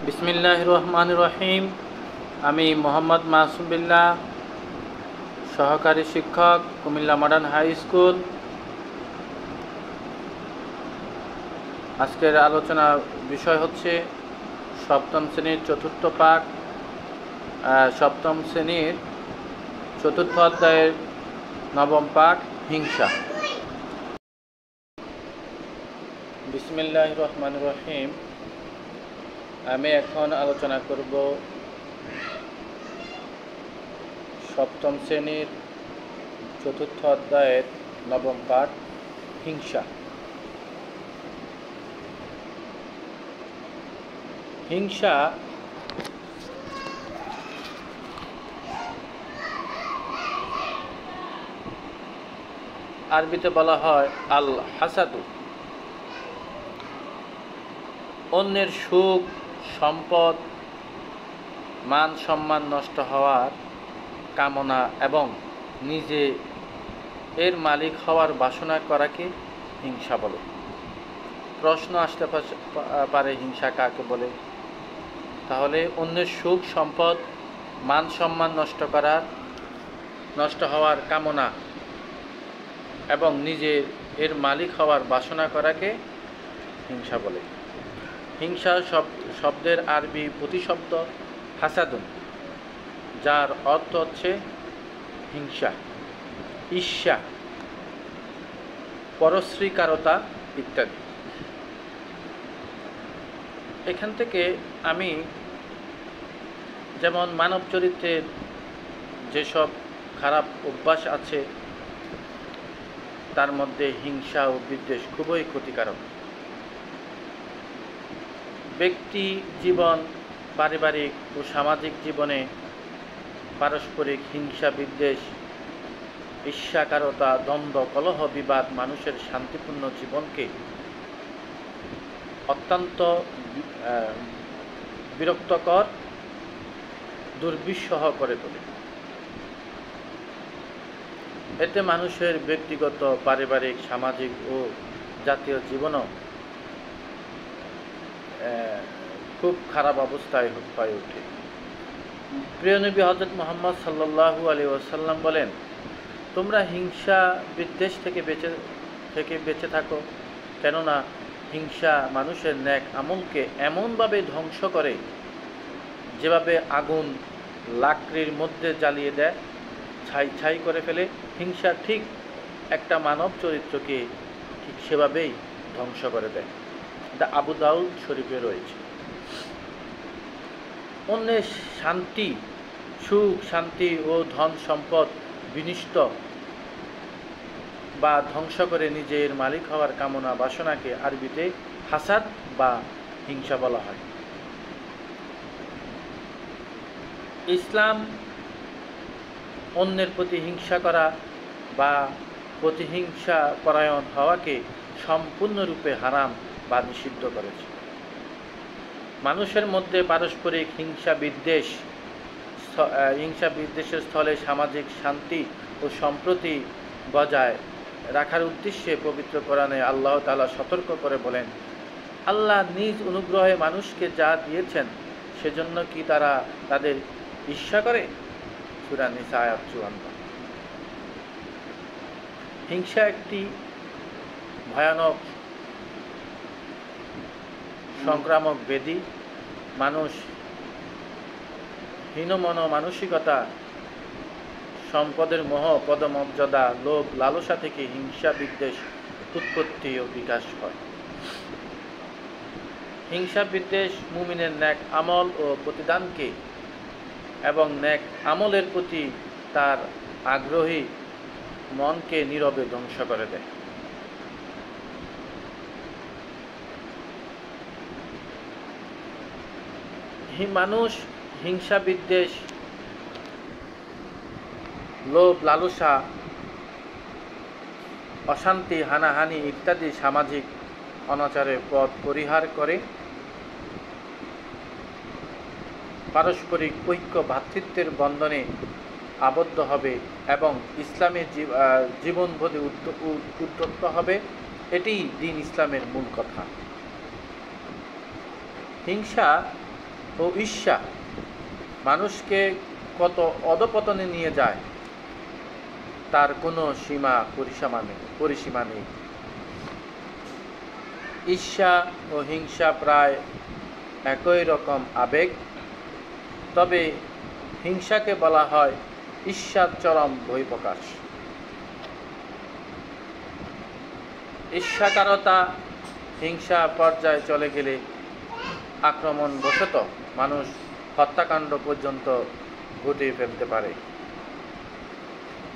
বিসমিল্লাহির রহমানির রহিম। আমি মোহাম্মদ মাসুম বিল্লাহ, সহকারী শিক্ষক, কুমিল্লা মডার্ন হাই স্কুল। আজকের আলোচনা বিষয় হচ্ছে সপ্তম শ্রেণীর চতুর্থ পাঠ, সপ্তম শ্রেণীর চতুর্থ অধ্যায়ের নবম পাঠ, হিংসা। বিসমিল্লাহির রহমানির রহিম। আমি এখন আলোচনা করব সপ্তম শ্রেণীর চতুর্থ অধ্যায়ের নবম পাঠ, হিংসা। হিংসা আরবিতে বলা হয় আল হাসাদু। অন্যের সুখ, সম্পদ, মান সম্মান নষ্ট হওয়ার কামনা এবং নিজে এর মালিক হওয়ার বাসনা করাকে হিংসা বলে। প্রশ্ন আসতে পারে, হিংসা কাকে বলে? তাহলে অন্যের সুখ, সম্পদ, মান সম্মান নষ্ট হওয়ার কামনা এবং নিজে এর মালিক হওয়ার বাসনা করাকে হিংসা বলে। হিংসা শব্দের আরবি প্রতিশব্দ হাসাদুন, যার অর্থ হচ্ছে হিংসা, ঈর্ষা, পরশ্রীকারতা ইত্যাদি। এখান থেকে আমি যেমন মানব চরিত্রের যেসব খারাপ অভ্যাস আছে তার মধ্যে হিংসা ও বিদ্বেষ খুবই ক্ষতিকারক। ব্যক্তি জীবন, পারিবারিক ও সামাজিক জীবনে পারস্পরিক হিংসা, বিদ্বেষ, ঈর্ষাকারতা, দ্বন্দ্ব, কলহ, বিবাদ মানুষের শান্তিপূর্ণ জীবনকে অত্যন্ত বিরক্তকর, দুর্বিষহ করে তোলে। এতে মানুষের ব্যক্তিগত, পারিবারিক, সামাজিক ও জাতীয় জীবনও খুব খারাপ অবস্থায় হয়ে ওঠে। প্রিয় নবী হযরত মুহাম্মদ সাল্লাল্লাহু আলাইহি ওয়াসাল্লাম বলেন, তোমরা হিংসা, বিদ্বেষ থেকে বেঁচে থাকো, কেননা হিংসা মানুষের নেক আমলকে এমনভাবে ধ্বংস করে যেভাবে আগুন লাকড়ির মধ্যে জ্বালিয়ে দেয়, ছাই ছাই করে ফেলে। হিংসা ঠিক একটা মানব চরিত্রকে ঠিক সেভাবেই ধ্বংস করে দেয়। এটা আবু দাউদ শরীফে রয়েছে। অন্যের শান্তি, সুখ, শান্তি ও ধন সম্পদ বিনষ্ট বা ধ্বংস করে নিজের মালিক হওয়ার কামনা, বাসনাকে আরবিতে হাসাদ বা হিংসা বলা হয়। ইসলাম অন্যের প্রতি হিংসা করা বা প্রতিহিংসা পরায়ণ হওয়াকে সম্পূর্ণরূপে হারাম বা নিষিদ্ধ করেছে। মানুষের মধ্যে পারস্পরিক হিংসা বিদ্বেষের স্থলে সামাজিক শান্তি ও সম্প্রীতি বজায় রাখার উদ্দেশ্যে পবিত্র কোরআনে আল্লাহ তাআলা সতর্ক করে বলেন, আল্লাহ নিজ অনুগ্রহে মানুষকে যা দিয়েছেন সেজন্য কি তারা তাদের ঈর্ষা করে? সূরা নিসা আয়াত ৫৪। হিংসা একটি ভয়ানক সংক্রামক ব্যাধি। মানুষ হীনমন মানসিকতা, সম্পদের মোহ, পদমর্যাদা, লোভ, লালসা থেকে হিংসা, বিদ্বেষ উৎপত্তি ও বিকাশ হয়। হিংসা, বিদ্বেষ মুমিনের নেক আমল ও প্রতিদানকে এবং নেক আমলের প্রতি তার আগ্রহী মনকে নীরবে ধ্বংস করে দেয়। মানুষ হিংসা, বিদ্বেষ, লোভ, লালসা, অশান্তি, হানাহানি ইত্যাদি সামাজিক অনাচারের পথ পরিহার করে পারস্পরিক ঐক্য, ভ্রাতৃত্বের বন্ধনে আবদ্ধ হবে এবং ইসলামের জীবনবোধে উদ্যত হবে। এটি দ্বীন ইসলামের মূল কথা। হিংসা ও ঈর্ষা মানুষকে কত অধপতনে নিয়ে যায় তার কোনো পরিসীমা নেই। ঈর্ষা ও হিংসা প্রায় একই রকম আবেগ, তবে হিংসাকে বলা হয় ঈর্ষার চরম বহিঃপ্রকাশ। ঈর্ষাকারতা হিংসা পর্যায়ে চলে গেলে আক্রমণবশত মানুষ হত্যাকাণ্ড পর্যন্ত ঘটিয়ে ফেলতে পারে।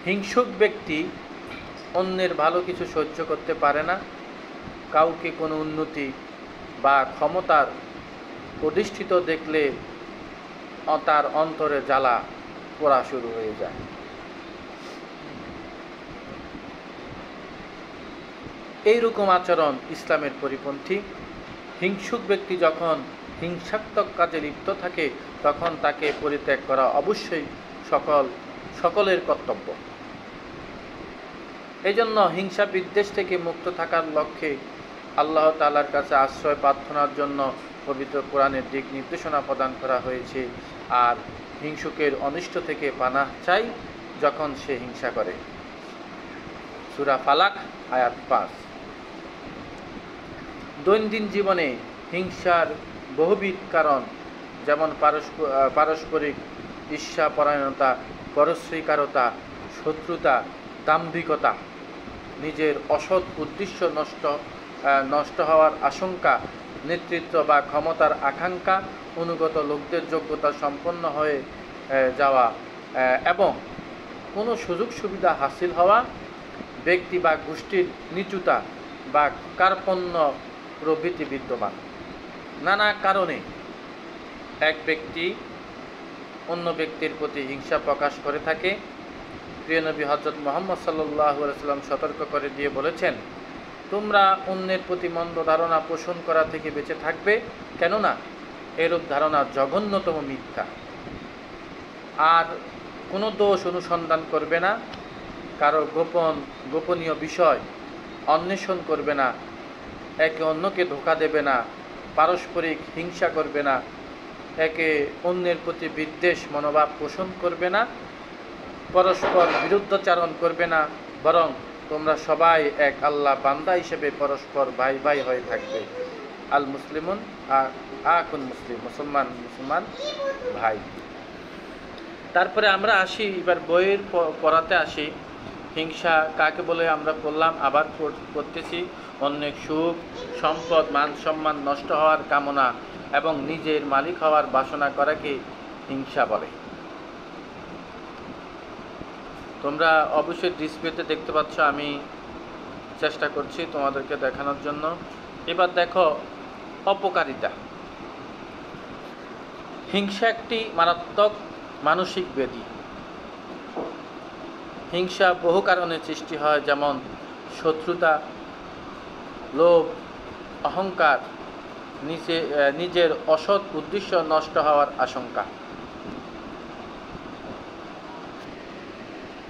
হিংসুক ব্যক্তি অন্যের ভালো কিছু সহ্য করতে পারে না, কাউকে কোনো উন্নতি বা ক্ষমতার অধিষ্ঠিত দেখলে তার অন্তরে জ্বালা পোড়া শুরু হয়ে যায়। এইরকম আচরণ ইসলামের পরিপন্থী। হিংসুক ব্যক্তি যখন হিংসাত্মক কাজে লিপ্ত থাকে তখন তাকে পরিত্যাগ করা অবশ্যই সকলের কর্তব্য। এই জন্য হিংসা বিদ্বেষ থেকে মুক্ত থাকার লক্ষ্যে আল্লাহ তাআলার কাছে আশ্রয় প্রার্থনার জন্য পবিত্র কোরআনের দিক নির্দেশনা প্রদান করা হয়েছে। আর হিংসুকের অনিষ্ট থেকে পানাহ চাই যখন সে হিংসা করে। সূরা ফালাক আয়াত 5। দৈনন্দিন জীবনে হিংসার বহুবিধ কারণ, যেমন পারস্পরিক ঈর্ষাপরায়ণতা, পরশ্রীকারতা, শত্রুতা, দাম্ভিকতা, নিজের অসৎ উদ্দেশ্য নষ্ট হওয়ার আশঙ্কা, নেতৃত্ব বা ক্ষমতার আকাঙ্ক্ষা, অনুগত লোকদের যোগ্যতা সম্পন্ন হয়ে যাওয়া এবং কোনো সুযোগ সুবিধা হাসিল হওয়া, ব্যক্তি বা গোষ্ঠীর নিচুতা বা কার্পণ্য প্রভৃতি বিদ্যমান। নানা কারণে এক ব্যক্তি অন্য ব্যক্তির প্রতি হিংসা প্রকাশ করে থাকে। প্রিয় নবী হযরত মুহাম্মদ সাল্লাল্লাহু আলাইহি ওয়াসাল্লাম সতর্ক করে দিয়ে বলেছেন, তোমরা অন্যের প্রতি মন্দ ধারণা পোষণ করা থেকে বেঁচে থাকবে, কেননা এরূপ ধারণা জঘন্যতম মিথ্যা। আর কোনো দোষ অনুসন্ধান করবে না, কারো গোপনীয় বিষয় অন্বেষণ করবে না, একে অন্যকে ধোঁকা দেবে না, পারস্পরিক হিংসা করবে না, একে অন্যের প্রতি বিদ্বেষ মনোভাব পোষণ করবে না, পরস্পর বিরুদ্ধাচরণ করবে না, বরং তোমরা সবাই এক আল্লাহ বান্দা হিসেবে পরস্পর ভাই ভাই হয়ে থাকবে। আল মুসলিমুন আকুন মুসলিম, মুসলমান ভাই। তারপরে আমরা আসি, এবার বইয়ের পড়াতে আসি। হিংসা কাকে বলে আমরা বললাম, আবার করতেছি। অন্যের সুখ, সম্পদ, মান সম্মান নষ্ট হওয়ার কামনা এবং নিজের মালিক হওয়ার বাসনা করাকে হিংসা বলে। তোমরা অবশ্যই ডিসপ্লেতে দেখতে পাচ্ছ, আমি চেষ্টা করছি তোমাদেরকে দেখানোর জন্য। এবার দেখো অপকারিতা। হিংসা একটি মারাত্মক মানসিক ব্যাধি। হিংসা বহু কারণে সৃষ্টি হয়, যেমন শত্রুতা, লোভ, অহংকার, নিজের অসৎ উদ্দেশ্য নষ্ট হওয়ার আশঙ্কা।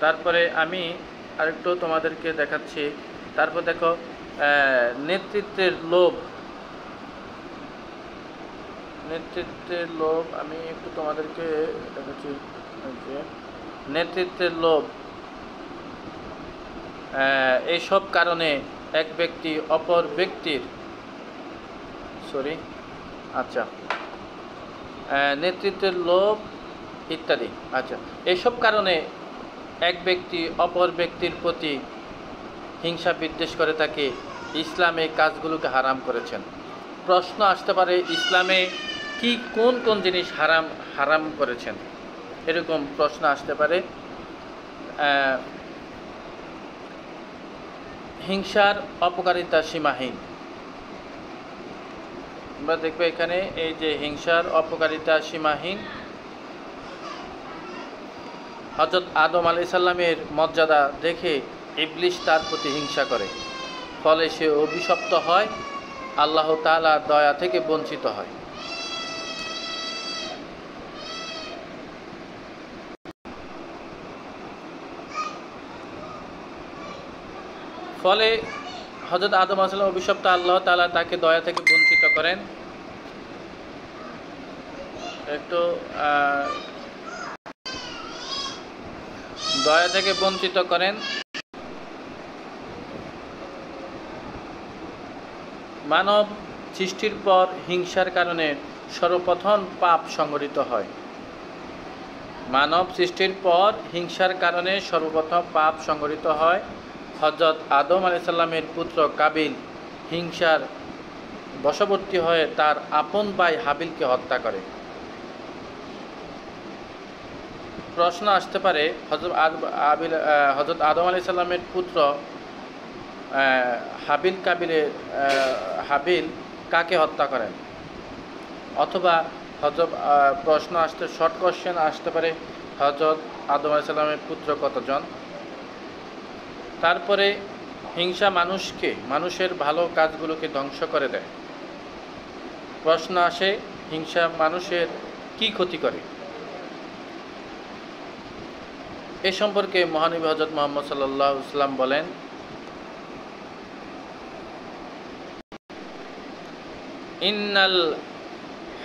তারপরে আমি আরেকটু তোমাদেরকে দেখাচ্ছি। তারপর দেখো নেতৃত্বের লোভ। আমি একটু তোমাদেরকে দেখাচ্ছি। নেতৃত্বের লোভ, এইসব কারণে এক ব্যক্তি অপর ব্যক্তির নেতৃত্বের লোভ ইত্যাদি। এইসব কারণে এক ব্যক্তি অপর ব্যক্তির প্রতি হিংসা বিদ্বেষ করে থাকে। ইসলামে কাজগুলোকে হারাম করেছেন। প্রশ্ন আসতে পারে, ইসলামে কি কোন কোন জিনিস হারাম করেছেন? এরকম প্রশ্ন আসতে পারে। হিংসার অপকারিতা সীমাহীন। আমরা দেখবে এখানে এই যে হিংসার অপকারিতা সীমাহীন। হযরত আদম আলাইহিস সালামের মর্যাদা দেখে ইবলিস তার প্রতি হিংসা করে, ফলে সে অভিশপ্ত হয়, আল্লাহ তাআলার দয়া থেকে বঞ্চিত হয়। ফলে হযরত আদম আলাইহিস সালাম অভিশপ্ত, আল্লাহ তাআলা তাকে দয়া থেকে বঞ্চিত করেন। একটু দয়া থেকে বঞ্চিত করেন। মানব সৃষ্টির পর হিংসার কারণে সর্বপ্রথম পাপ সংঘটিত হয়। মানব সৃষ্টির পর হিংসার কারণে সর্বপ্রথম পাপ সংঘটিত হয়। হযরত আদম আলাইহিস সালামের পুত্র কাবিল হিংসার বশবর্তী হয়ে তার আপন ভাই হাবিলকে হত্যা করে। প্রশ্ন আসতে পারে, হযরত আদম আলাইহিস সালামের পুত্র হাবিল কাকে হত্যা করেন? অথবা প্রশ্ন আসতে শর্ট কোশ্চেন আসতে পারে, হযরত আদম আলাইহিস সালামের পুত্র কতজন? তারপরে হিংসা মানুষের ভালো কাজগুলোকে ধ্বংস করে দেয়। প্রশ্ন আসে, হিংসা মানুষের কি ক্ষতি করে? এ সম্পর্কে মহানবী হযরত মুহাম্মদ সাল্লাল্লাহু আলাইহি ওয়াসাল্লাম বলেন, ইন্নাল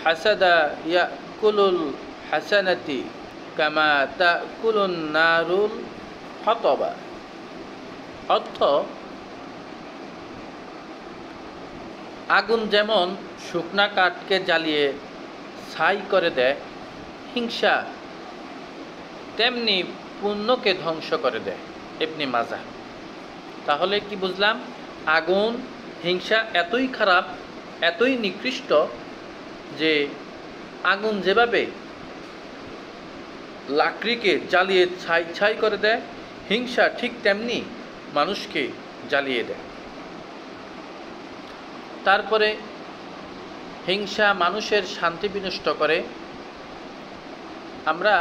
হাসাদা ইয়াকুলুল হাসানাতি কামা তাকুলুন নারুল হাতাবা। অর্থ, আগুন যেমন শুকনা কাঠকে জ্বালিয়ে ছাই করে দেয়, হিংসা তেমনি পুণ্যকে ধ্বংস করে দেয়। ইবনে মাজাহ। তাহলে কি বুঝলাম? হিংসা এতই খারাপ, এতই নিকৃষ্ট যে আগুন যেভাবে লাকড়িকে জ্বালিয়ে ছাই করে দেয়, হিংসা ঠিক তেমনি মানুষকে জ্বালিয়ে দেয়। তারপরে হিংসা মানুষের শান্তি বিনষ্ট করে। আমরা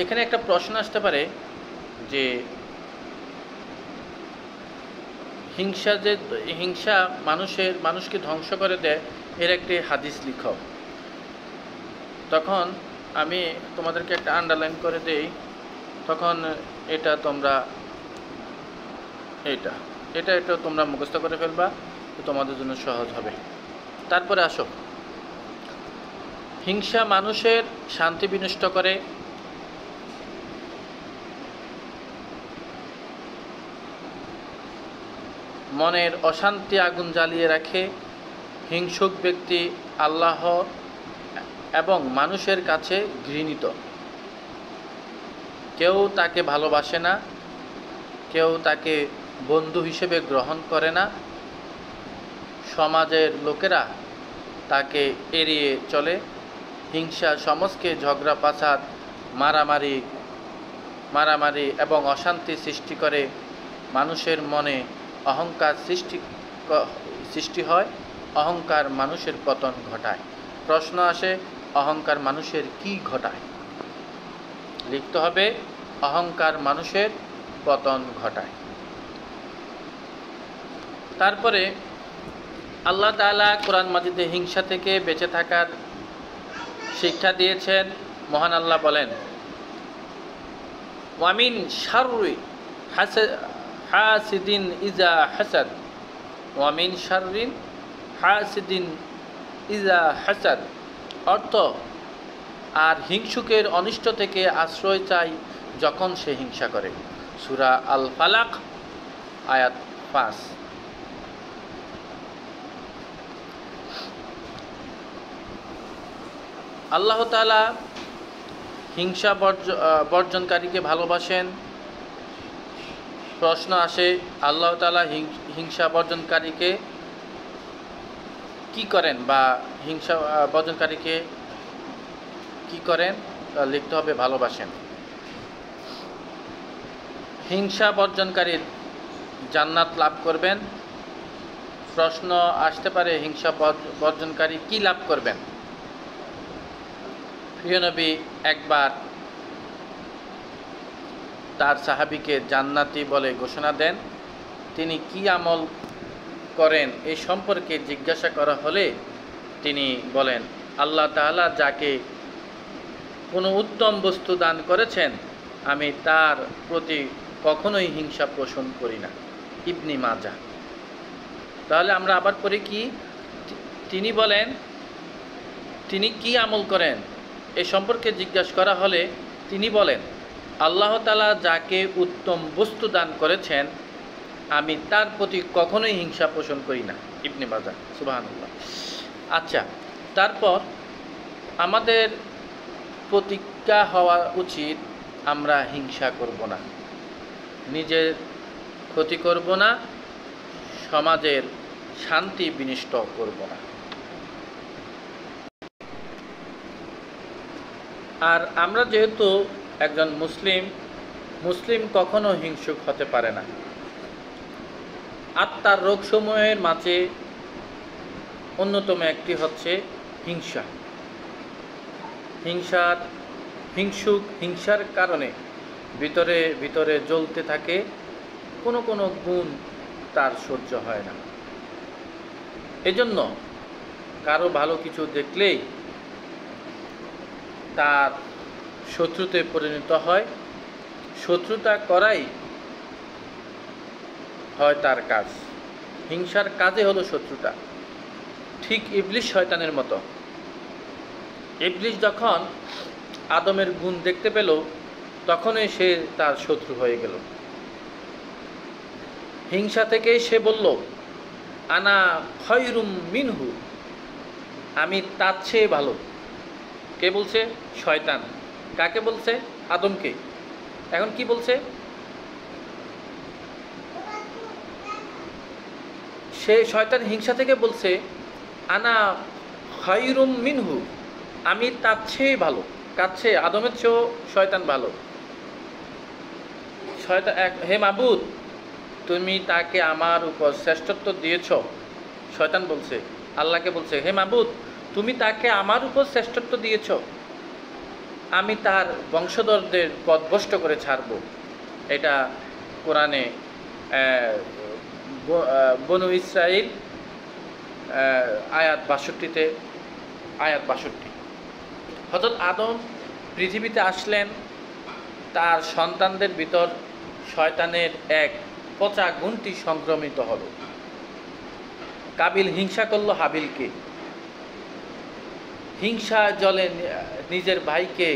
এখানে একটা প্রশ্ন আসতে পারে যে হিংসা মানুষকে ধ্বংস করে দেয়, এর একটি হাদিস লিখো। তখন আমি তোমাদেরকে একটা আন্ডারলাইন করে দেই, তখন এটা তোমরা মুখস্থ করে ফেলবা, তোমাদের জন্য সহজ হবে। তারপরে আসো, হিংসা মানুষের শান্তি বিনষ্ট করে। মনের অশান্তি আগুন জ্বালিয়ে রাখে। হিংসুক ব্যক্তি আল্লাহ এবং মানুষের কাছে ঘৃণিত। কেউ তাকে ভালোবাসে না, কেউ তাকে বন্ধু হিসেবে গ্রহণ করে না। সমাজের লোকেরা তাকে এড়িয়ে চলে। হিংসা সমাজকে ঝগড়া ফাসাদ, মারামারি এবং অশান্তি সৃষ্টি করে। মানুষের মনে অহংকার সৃষ্টি হয়। অহংকার মানুষের পতন ঘটায়। প্রশ্ন আসে, অহংকার মানুষের কি ঘটায়? লিখতে হবে, অহংকার মানুষের পতন ঘটায়। তারপরে আল্লাহ তাআলা কোরআন মাজিদে হিংসা থেকে বেঁচে থাকার শিক্ষা দিয়েছেন। মহান আল্লাহ বলেন, ওয়ামিন শাররি হাসিদিন ইজা হাসাদ, ওয়ামিন শাররিন হাসিদিন ইজা হাসাদ। অর্থ, আর হিংসুকের অনিষ্ট থেকে আশ্রয় চাই যখন সে হিংসা করে। সূরা আল ফালাক আয়াত 5। আল্লাহ তাআলা হিংসা বর্জনকারীকে ভালোবাসেন। প্রশ্ন আসে, আল্লাহ তাআলা হিংসা বর্জনকারীকে কি করেন, বা হিংসা বর্জনকারীকে কি করেন? লিখতে হবে, ভালোবাসেন। হিংসা বর্জনকারী জান্নাত লাভ করবেন। প্রশ্ন আসতে পারে, হিংসা বর্জনকারী কি লাভ করবেন? প্রিয় নবী একবার তার সাহাবীকে জান্নাতি বলে ঘোষণা দেন। তিনি কি আমল করেন এই সম্পর্কে জিজ্ঞাসা করা হলে তিনি বলেন, আল্লাহ তাআলা যাকে কোনো উত্তম বস্তু দান করেছেন, আমি তার প্রতি কখনোই হিংসা পোষণ করি না। ইবনে মাজাহ। তাহলে আমরা আবার পড়ি কি? তিনি কি আমল করেন এ সম্পর্কে জিজ্ঞাসা করা হলে তিনি বলেন, আল্লাহ তাআলা যাকে উত্তম বস্তু দান করেছেন আমি তার প্রতি কখনোই হিংসা পোষণ করি না। ইবনে বাজার। সুবহানাল্লাহ। আচ্ছা, তারপর আমাদের প্রতিজ্ঞা হওয়া উচিত আমরা হিংসা করব না, নিজের ক্ষতি করব না, সমাজের শান্তি বিনষ্ট করব না। আর আমরা যেহেতু একজন মুসলিম কখনো হিংসুক হতে পারে না। আত্মার রোগসমূহের মাঝে অন্যতম একটি হচ্ছে হিংসা। হিংসার কারণে ভিতরে ভিতরে জ্বলতে থাকে, কোনো কোনো গুণ তার সহ্য হয় না। এজন্য কারো ভালো কিছু দেখলেই তার শত্রুতে পরিণত হয়, শত্রুতা করাই হয় তার কাজ। হিংসার কাজে হলো শত্রুতা। ঠিক ইবলিস শয়তানের মতো। ইবলিস যখন আদমের গুণ দেখতে পেল তখনই সে তার শত্রু হয়ে গেল। হিংসা থেকেই সে বলল, আনা খয়রুম মিনহু, আমি তার চেয়ে ভালো। কে বলছে? শয়তান। কাকে বলছে? আদমকে। এখন কি বলছে? সে শয়তান হিংসা থেকে বলছে, আনা খয়রুম মিনহু, আমি তার চেয়ে ভালো। কার চেয়ে? আদমের চেয়েও শয়তান ভালো। শয়তান, হে মাবুদ, তুমি তাকে আমার উপর শ্রেষ্ঠত্ব দিয়েছ। শয়তান বলছে, আল্লাহকে বলছে, হে মাবুদ, তুমি তাকে আমার উপর শ্রেষ্ঠত্ব দিয়েছ, আমি তার বংশধরদের পথভ্রষ্ট করে ছাড়ব। এটা কোরআনে বনু ইসরাইল আয়াত 62। হযরত আদম পৃথিবীতে আসলেন, তার সন্তানদের ভিতর শয়তানের এক পচা গুণটি সংক্রমিত হলো। কাবিল হিংসা করলো হাবিলকে, হিংসা জলে নিজের ভাইকে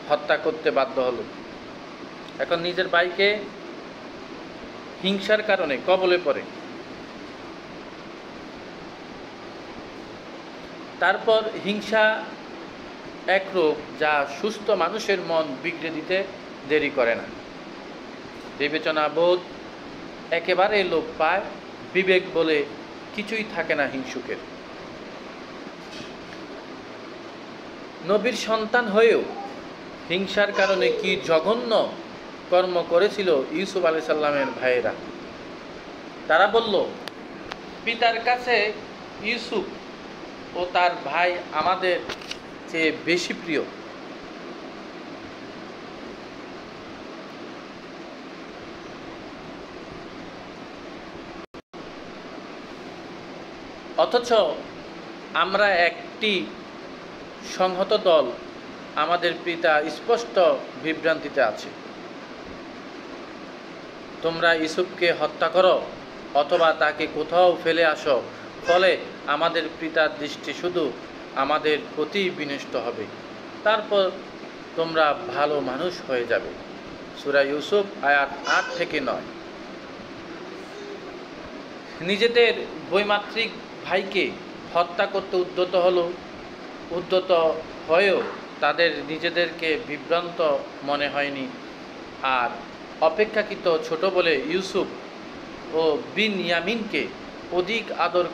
হত্যা করতে বাধ্য হলো। এখন নিজের ভাইকে হিংসার কারণে কবলে পড়ে। তারপর হিংসা এক রোগ যা সুস্থ মানুষের মন বিগড়ে দিতে দেরি করে না। বিবেচনা বোধ একেবারে লোপ পায়, বিবেক বলে কিছুই থাকে না হিংসুকের। নবীর সন্তান হয়েও হিংসার কারণে কি জঘন্য কর্ম করেছিল ইউসুফ আলাইহিস সালামের ভাইয়েরা। তারা বলল, পিতার কাছে ইউসুফ ও তার ভাই আমাদের চেয়ে বেশি প্রিয়। অথচ আমরা একটি সংহত দল, আমাদের পিতা স্পষ্ট বিভ্রান্তিতে আছে। তোমরা ইউসুফকে হত্যা করো অথবা তাকে কোথাও ফেলে আসো, ফলে আমাদের পিতার দৃষ্টি শুধু আমাদের প্রতি বিনষ্ট হবে, তারপর তোমরা ভালো মানুষ হয়ে যাবে। সূরা ইউসুফ আয়াত 8 থেকে 9। নিজেদের বৈমাত্রিক ভাইকে হত্যা করতে উদ্যত হয়েও তাদের নিজেদেরকে বিভ্রান্ত মনে হয়নি। আর অপেক্ষাকৃত ছোট বলে ইউসুফ ও বিনয়ামিনকে অধিক আদর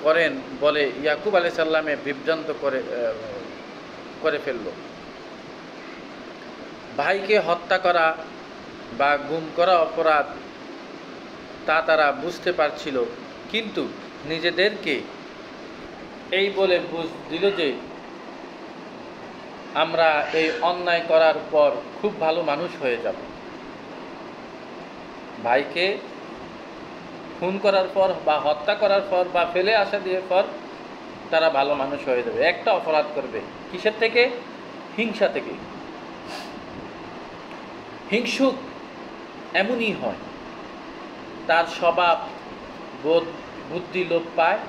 করেন বলে ইয়াকুব আলাইহিস সালামে বিভ্রান্ত করে ফেলল। ভাইকে হত্যা করা বা গুম করা অপরাধ, তা তারা বুঝতে পারছিল, কিন্তু নিজেদেরকে এই বলে বুঝ দিল যে আমরা এই অন্যায় করার পর খুব ভালো মানুষ হয়ে যাব। ভাইকে খুন করার পর বা হত্যা করার পর বা ফেলে আসা দিয়ে পর তারা ভালো মানুষ হয়ে যাবে। একটা অপরাধ করবে, কিসের থেকে? হিংসা থেকে। হিংসুক এমনই হয়, তার স্বভাব বুদ্ধি লোপ পায়,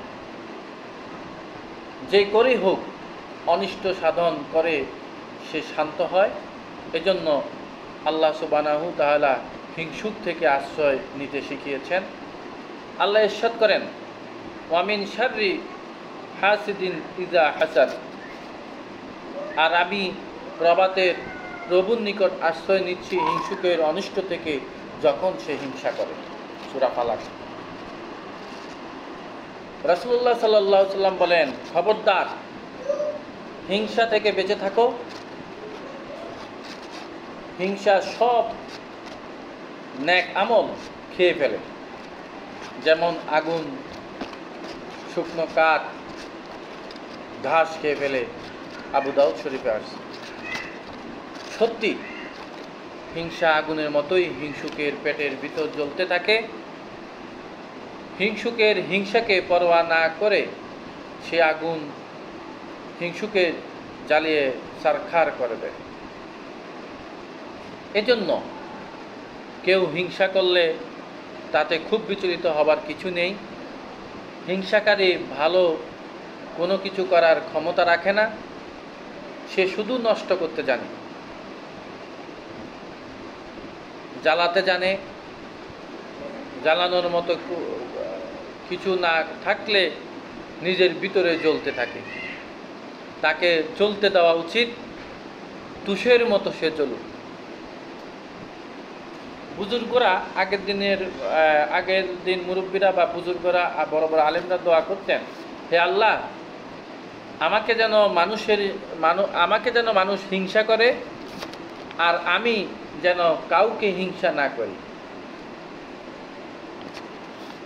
যে করেই হোক অনিষ্ট সাধন করে সে শান্ত হয়। এজন্য আল্লাহ সুবহানাহু তাআলা হিংসুক থেকে আশ্রয় নিতে শিখিয়েছেন। আল্লাহ ইরশাদ করেন, ওয়া মিন শাররি হাসিদিন ইযা হাসাদ, আর আমি প্রভুর নিকট আশ্রয় নিচ্ছি হিংসুকের অনিষ্ট থেকে যখন সে হিংসা করে। সূরা ফালাক। রাসূলুল্লাহ সাল্লাল্লাহু আলাইহি সাল্লাম বলেন, খবরদার হিংসা থেকে বেঁচে থাকো। হিংসা সব নেক আমল খেয়ে ফেলে, যেমন আগুন শুকনো কাঠ ঘাস খেয়ে ফেলে। আবু দাউদ শরীফে আসছে। সত্যি হিংসা আগুনের মতোই হিংসুকের পেটের ভিতর জ্বলতে থাকে। হিংসুকের হিংসাকে পরোয়া না করে সে আগুন হিংসুকে জ্বালিয়ে ছারখার করে দেয়। এজন্য কেউ হিংসা করলে তাতে খুব বিচলিত হবার কিছু নেই। হিংসাকারী ভালো কোনো কিছু করার ক্ষমতা রাখে না, সে শুধু নষ্ট করতে জানে, জ্বালাতে জানে। জ্বালানোর মতো কিছু না থাকলে নিজের ভিতরে জ্বলতে থাকে। তাকে জ্বলতে দেওয়া উচিত, তুষের মতো সে জ্বলুক। বুজুর্গরা আগের দিন মুরব্বীরা বা বুজুর্গরা বড় বড় আলেমরা দোয়া করতেন, হে আল্লাহ, আমাকে যেন মানুষ হিংসা করে, আর আমি যেন কাউকে হিংসা না করি।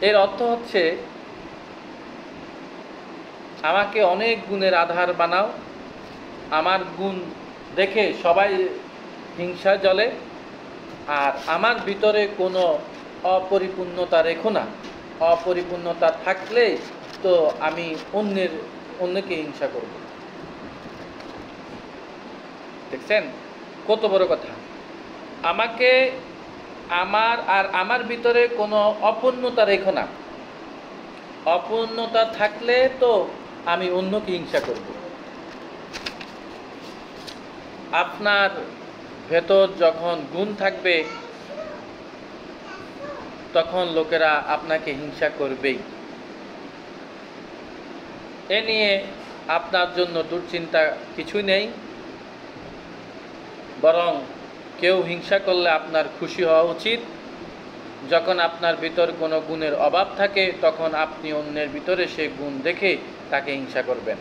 এর অর্থ হচ্ছে, আমাকে অনেক গুণের আধার বানাও, আমার গুণ দেখে সবাই হিংসা জ্বলে, আর আমার ভিতরে কোনো অপরিপূর্ণতা রেখো না। অপরিপূর্ণতা থাকলে তো আমি অন্যকে হিংসা করব। দেখছেন কত বড় কথা। আমার ভিতরে কোনো অপূর্ণতা রেখো না। অপূর্ণতা থাকলে তো আমি অন্যকে হিংসা করব। আপনার ভেতর যখন গুণ থাকবে তখন লোকেরা আপনাকে হিংসা করবেই। এ নিয়ে আপনার জন্য দুশ্চিন্তা কিছুই নেই, বরং কেউ হিংসা করলে আপনার খুশি হওয়া উচিত। যখন আপনার ভিতর কোনো গুণের অভাব থাকে তখন আপনি অন্যের ভিতরে সে গুণ দেখে তাকে হিংসা করবেন।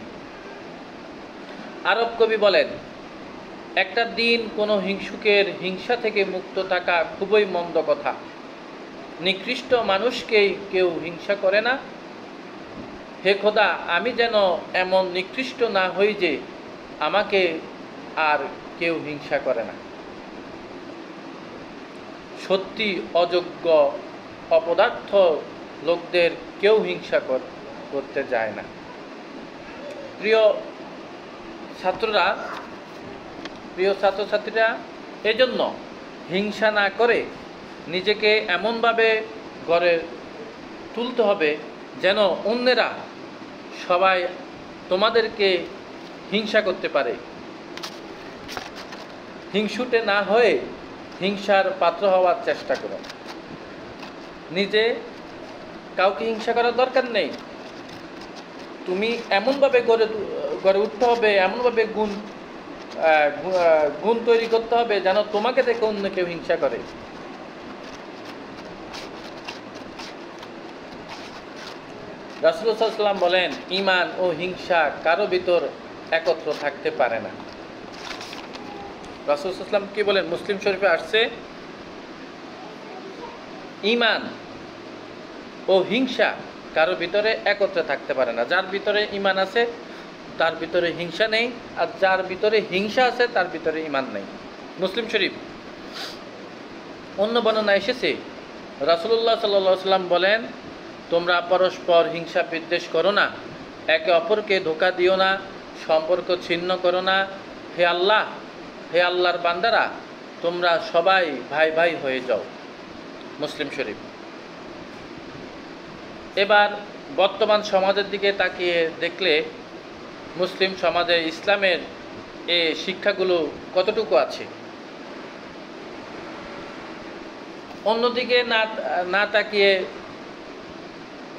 আরব কবি বলেন, একটা দিন কোনো হিংসুকের হিংসা থেকে মুক্ত থাকা খুবই মন্দ কথা। নিকৃষ্ট মানুষকেই কেউ হিংসা করে না। হে খোদা, আমি যেন এমন নিকৃষ্ট না হই যে আমাকে আর কেউ হিংসা করে না। সত্যি অযোগ্য অপদার্থ লোকদের কেউ হিংসা করতে যায় না। প্রিয় ছাত্রছাত্রীরা, এজন্য হিংসা না করে নিজেকে এমনভাবে গড়ে তুলতে হবে যেন অন্যেরা সবাই তোমাদেরকে হিংসা করতে পারে। হিংসুটে না হয়ে হিংসার পাত্র হওয়ার চেষ্টা করো। নিজে কাউকে হিংসা করার দরকার নেই। তুমি এমনভাবে গড়ে উঠতে হবে, এমনভাবে গুণ তৈরি করতে হবে যেন তোমাকে দেখে অন্য কেউ হিংসা করে। রাসূলুল্লাহ সাল্লাল্লাহু আলাইহি ওয়াসাল্লাম বলেন, ঈমান ও হিংসা কারো ভিতর একত্র থাকতে পারে না। রাসূলুল্লাহ সাল্লাল্লাহু আলাইহি ওয়াসাল্লাম কি বলেন? মুসলিম শরীফে আসছে, ঈমান ও হিংসা কারো ভিতরে একত্রে থাকতে পারে না। যার ভিতরে ঈমান আছে তার ভিতরে হিংসা নেই, আর যার ভিতরে হিংসা আছে তার ভিতরে ঈমান নেই। মুসলিম শরীফ। অন্য বর্ণনা এসেছে, রাসূলুল্লাহ সাল্লাল্লাহু আলাইহি ওয়াসাল্লাম বলেন, তোমরা পরস্পর হিংসা বিদ্বেষ করো না, একে অপরকে ধোঁকা দিও না, সম্পর্ক ছিন্ন করো না। হে আল্লাহর বান্দারা, তোমরা সবাই ভাই ভাই হয়ে যাও। মুসলিম শরীফ। এবার বর্তমান সমাজের দিকে তাকিয়ে দেখলে মুসলিম সমাজে ইসলামের এই শিক্ষাগুলো কতটুকু আছে? অন্যদিকে না তাকিয়ে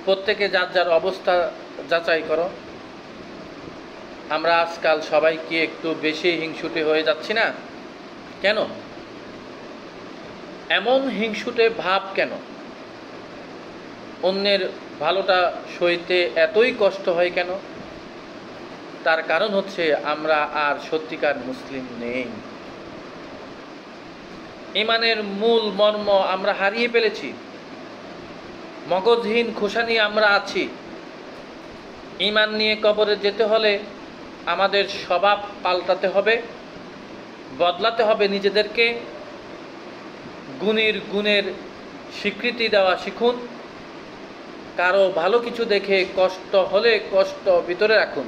প্রত্যেকে যার যার অবস্থা যাচাই করো। আমরা আজকাল সবাই কি একটু বেশি হিংসুটে হয়ে যাচ্ছি না? কেন এমন হিংসুটে ভাব? কেন অন্যের ভালোটা সইতে এতই কষ্ট হয় কেন? তার কারণ হচ্ছে আমরা আর সত্যিকার মুসলিম নেই। ঈমানের মূল মর্ম আমরা হারিয়ে ফেলেছি। মগজহীন খোসা নিয়ে আমরা আছি। ঈমান নিয়ে কবরে যেতে হলে আমাদের স্বভাব পাল্টাতে হবে, বদলাতে হবে নিজেদেরকে। গুণের স্বীকৃতি দেওয়া শিখুন। কারো ভালো কিছু দেখে কষ্ট হলে কষ্ট ভিতরে রাখুন,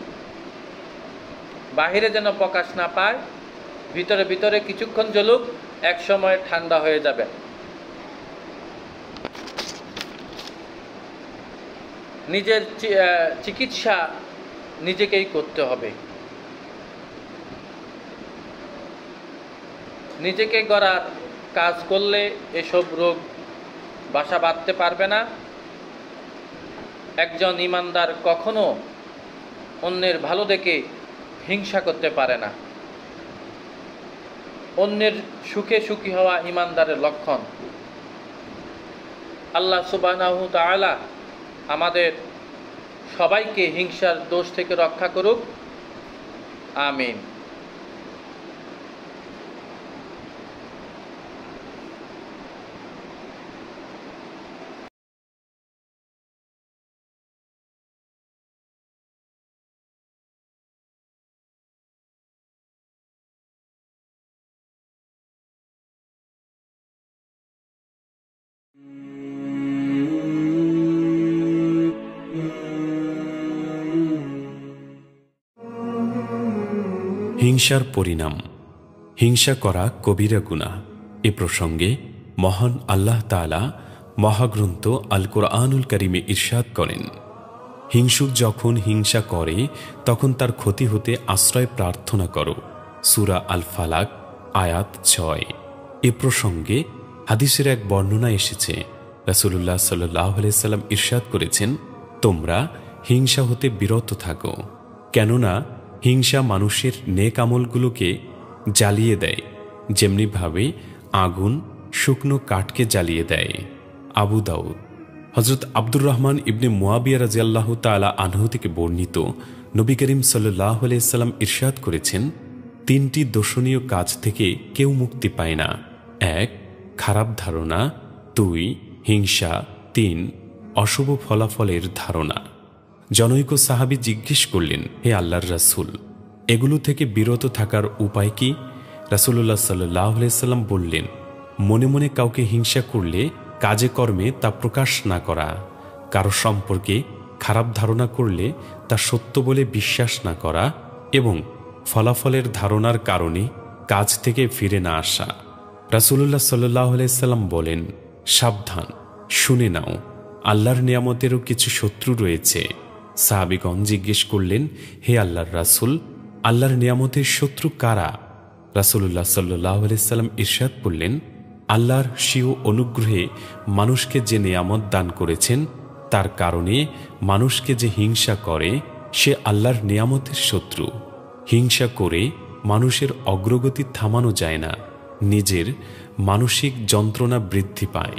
বাহিরে যেন প্রকাশ না পায়। ভিতরে ভিতরে কিছুক্ষণ জ্বলুক, এক সময় ঠান্ডা হয়ে যাবে। নিজের চিকিৎসা নিজেকেই করতে হবে। নিজেকে গড়ার কাজ করলে এসব রোগ বাসা বাঁধতে পারবে না। একজন ঈমানদার কখনো অন্যের ভালো দেখে হিংসা করতে পারে না। অন্যের সুখে সুখী হওয়া ঈমানদারের লক্ষণ। আল্লাহ সুবহানাহু তাআলা আমাদের সবাইকে হিংসার দোষ থেকে রক্ষা করুক। আমিন। হিংসার পরিণাম। হিংসা করা কবিরা গুনাহ। এ প্রসঙ্গে মহান আল্লাহ তাআলা মহাগ্রন্থ আল কোরআনুল কারীমে ইরশাদ করেন, হিংসুক যখন হিংসা করে তখন তার ক্ষতি হতে আশ্রয় প্রার্থনা করো। সূরা আল ফালাক আয়াত 6। এ প্রসঙ্গে হাদিসের এক বর্ণনা এসেছে, রাসূলুল্লাহ সাল্লাল্লাহু আলাইহি সাল্লাম ইরশাদ করেছেন, তোমরা হিংসা হতে বিরত থাকো, কেননা হিংসা মানুষের নেক আমলগুলোকে জ্বালিয়ে দেয়, যেমনিভাবে আগুন শুকনো কাঠকে জ্বালিয়ে দেয়। আবু দাউদ। হযরত আব্দুর রহমান ইবনে মুয়াবিয়া রাদিয়াল্লাহু তাআলা আনহু থেকে বর্ণিত, নবী করিম সাল্লাল্লাহু আলাইহি সাল্লাম ইরশাদ করেছেন, তিনটি দোষণীয় কাজ থেকে কেউ মুক্তি পায় না। 1. খারাপ ধারণা। 2. হিংসা। 3. অশুভ ফলাফলের ধারণা। জনৈক সাহাবী জিজ্ঞেস করলেন, হে আল্লাহর রাসূল, এগুলো থেকে বিরত থাকার উপায় কি? রাসূলুল্লাহ সাল্লাল্লাহু আলাইহি সাল্লাম বললেন, মনে মনে কাউকে হিংসা করলে কাজে কর্মে তা প্রকাশ না করা, কারো সম্পর্কে খারাপ ধারণা করলে তা সত্য বলে বিশ্বাস না করা এবং ফলাফলের ধারণার কারণে কাজ থেকে ফিরে না আসা। রাসূলুল্লাহ সাল্লাল্লাহু আলাইহি সাল্লাম বলেন, সাবধান, শুনে নাও, আল্লাহর নিয়ামতেরও কিছু শত্রু রয়েছে। সাহাবীগণ জিজ্ঞেস করলেন, হে আল্লাহর রাসূল, আল্লাহর নিয়ামতের শত্রু কারা? রাসূলুল্লাহ সাল্লাল্লাহু আলাইহি সাল্লাম ইরশাদ করলেন, আল্লাহর স্বীয় অনুগ্রহে মানুষকে যে নিয়ামত দান করেছেন তার কারণে মানুষকে যে হিংসা করে সে আল্লাহর নিয়ামতের শত্রু। হিংসা করে মানুষের অগ্রগতি থামানো যায় না, নিজের মানসিক যন্ত্রণা বৃদ্ধি পায়।